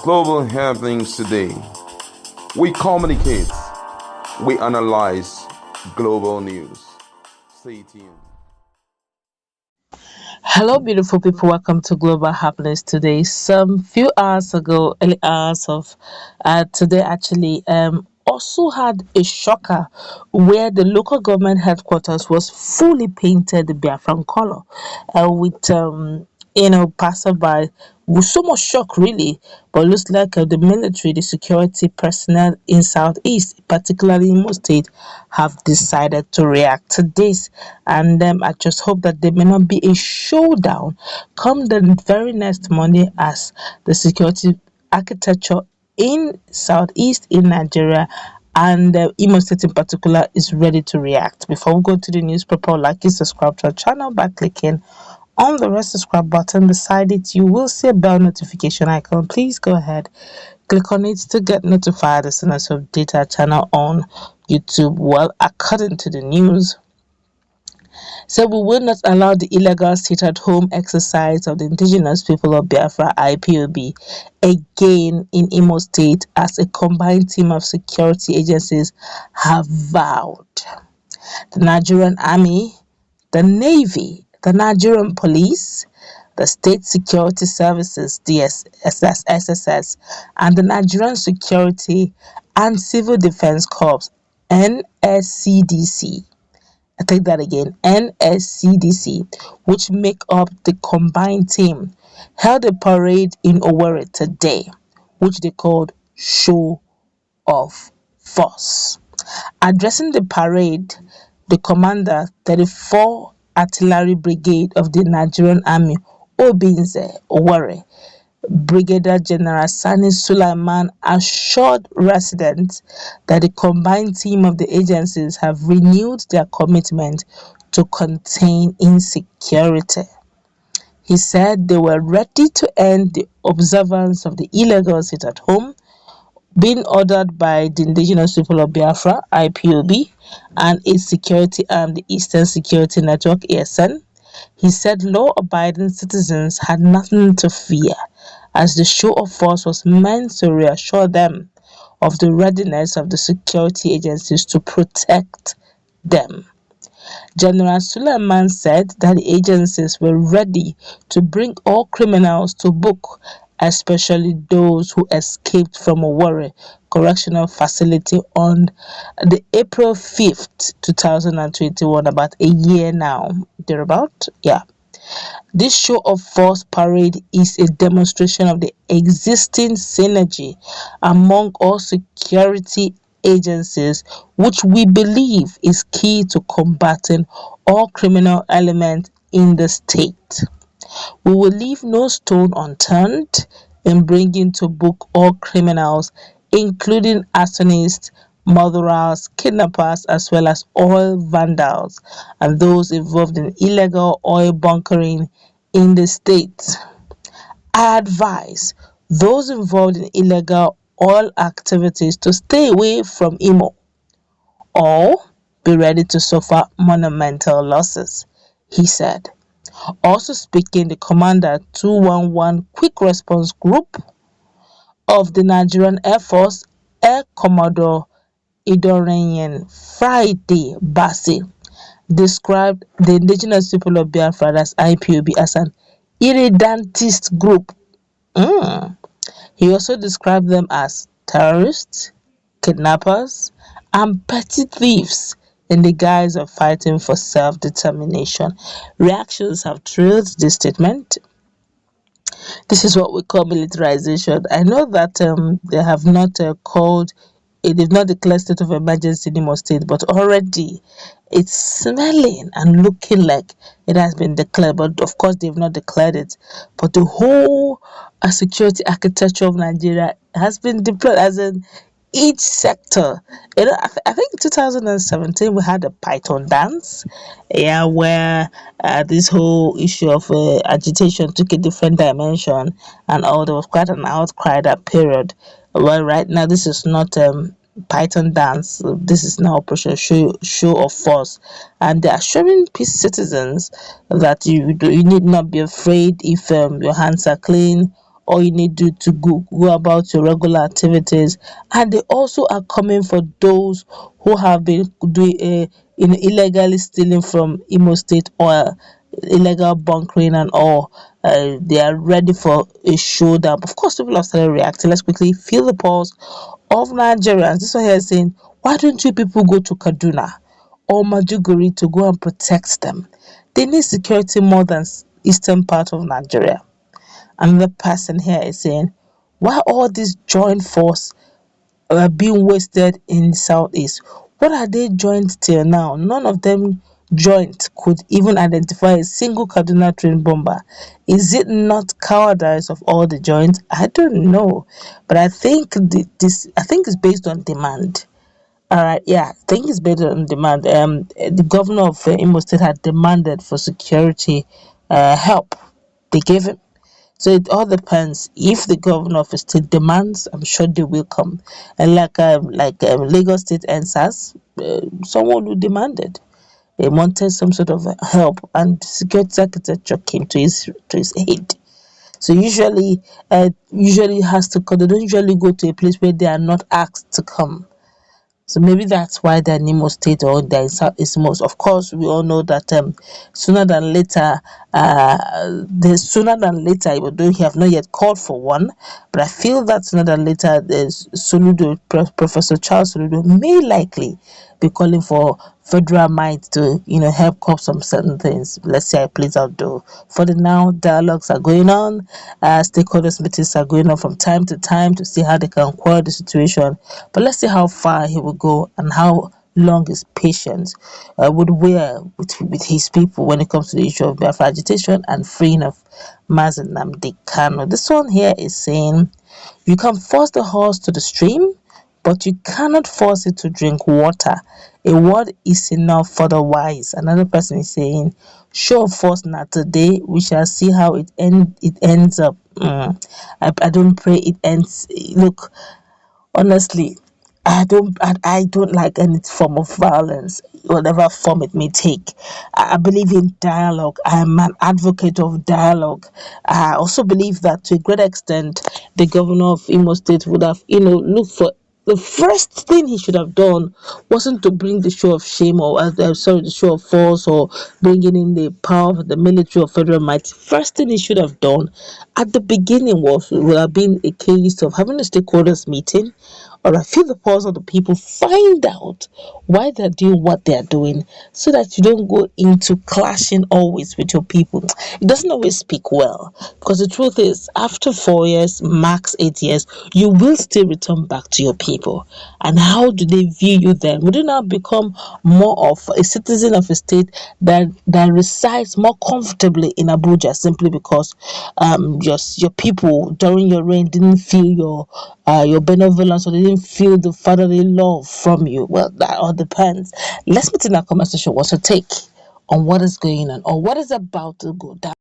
global happenings today. We communicate, we analyze global news. Stay tuned. Hello, beautiful people. Welcome to Global Happiness today. Some few hours ago, early hours of today, actually, also had a shocker where the local government headquarters was fully painted the Biafran color, with passerby with so much shock, really. But looks like the military, the security personnel in Southeast, particularly in Imo State, have decided to react to this. And I just hope that there may not be a showdown come the very next Monday as the security architecture in Southeast in Nigeria and Imo State in particular is ready to react. Before we go to the newspaper, like you subscribe to our channel by clicking on the red subscribe button beside it. You will see a bell notification icon. Please go ahead, click on it to get notified as soon as we update our channel on YouTube. Well, according to the news, so we will not allow the illegal sit-at-home exercise of the indigenous people of Biafra (IPOB) again in Imo State, as a combined team of security agencies have vowed. The Nigerian Army, the Navy, the Nigerian Police, the State Security Services (SSS), and the Nigerian Security and Civil Defense Corps (NSCDC). I take that again, NSCDC, which make up the combined team, held a parade in Owerri today, which they called Show of Force. Addressing the parade, the commander, 34 Artillery Brigade of the Nigerian Army, Obinze Owerri, Brigadier General Sani Sulaiman, assured residents that the combined team of the agencies have renewed their commitment to contain insecurity. He said they were ready to end the observance of the illegal sit-at-home being ordered by the indigenous people of Biafra (IPOB) and its security arm, the Eastern Security Network (ESN). He said law-abiding citizens had nothing to fear, as the show of force was meant to reassure them of the readiness of the security agencies to protect them. General Suleiman said that the agencies were ready to bring all criminals to book, especially those who escaped from Owerri Correctional Facility on the April 5th, 2021, about a year now, thereabout, yeah. This show of force parade is a demonstration of the existing synergy among all security agencies, which we believe is key to combating all criminal elements in the state. We will leave no stone unturned in bringing to book all criminals, including arsonists, murderers, kidnappers, as well as oil vandals and those involved in illegal oil bunkering in the state. I advise those involved in illegal oil activities to stay away from Imo or be ready to suffer monumental losses, he said. Also speaking, the commander 211 Quick Response Group of the Nigerian Air Force, Air Commodore Idorenyen Friday Bassi, described the indigenous people of Biafra as IPOB as an irredentist group. He also described them as terrorists, kidnappers, and petty thieves in the guise of fighting for self-determination. Reactions have trailed this statement. This is what we call militarization. I know that they have not they've not declared state of emergency in Imo State, but already it's smelling and looking like it has been declared. But of course, they've not declared it. But the whole security architecture of Nigeria has been deployed, as in each sector. I think in 2017 we had a Python dance, yeah, where this whole issue of agitation took a different dimension, and there was quite an outcry that period. Well, right now this is not Python dance. This is now Operation Show of Force, and they are assuring peace citizens that you need not be afraid if your hands are clean all you need to do to go about your regular activities. And they also are coming for those who have been doing illegally stealing from Imo State oil, illegal bunkering and all. They are ready for a showdown. Of course, people have started reacting. Let's quickly feel the pulse of Nigerians. This one here is saying, why don't you people go to Kaduna or Majuguri to go and protect them? They need security more than eastern part of Nigeria. Another person here is saying, why all this joint force being wasted in Southeast? What are they joined till now? None of them joint could even identify a single Kaduna train bomber. Is it not cowardice of all the joints? I don't know, but I think I think it's based on demand. All right, yeah, I think it's based on demand. The governor of Imo State had demanded for security help. They gave him. So it all depends. If the governor of a state demands, I'm sure they will come. And like Lagos State NSAS, someone who demanded, they wanted some sort of help, and security architecture came to his aid. So usually has to come. They don't usually go to a place where they are not asked to come. So maybe that's why they're in Imo State or they're in Southeast most. Of course, we all know that sooner than later, even though he have not yet called for one, but I feel that sooner than later, there's Professor Charles Soludo may likely be calling for federal might to, help curb some certain things. Let's see how it plays out though. For the now, dialogues are going on, stakeholders meetings are going on from time to time to see how they can quell the situation. But let's see how far he will go and how long his patience would wear with his people when it comes to the issue of Biafra agitation and freeing of Nnamdi Kanu. This one here is saying, you can force the horse to the stream, but you cannot force it to drink water. A word is enough for the wise. Another person is saying, show of force not today. We shall see how it ends up. I don't pray it ends. Look, honestly, I don't like any form of violence, whatever form it may take. I believe in dialogue. I'm an advocate of dialogue. I also believe that to a great extent the governor of Imo State would have, looked for, the first thing he should have done wasn't to bring the show of shame or the show of force, or bringing in the power of the military or federal might. First thing he should have done at the beginning would have been a case of having a stakeholders meeting, or I feel the pulse of the people, find out why they're doing what they're doing, so that you don't go into clashing always with your people. It doesn't always speak well, because the truth is, after 4 years, max 8 years, you will still return back to your people. And how do they view you then? Would you now become more of a citizen of a state that resides more comfortably in Abuja, simply because just your people during your reign didn't feel your benevolence, or they didn't feel the fatherly love from you? Well, that all depends. Let's meet in our conversation. What's your take on what is going on or what is about to go down?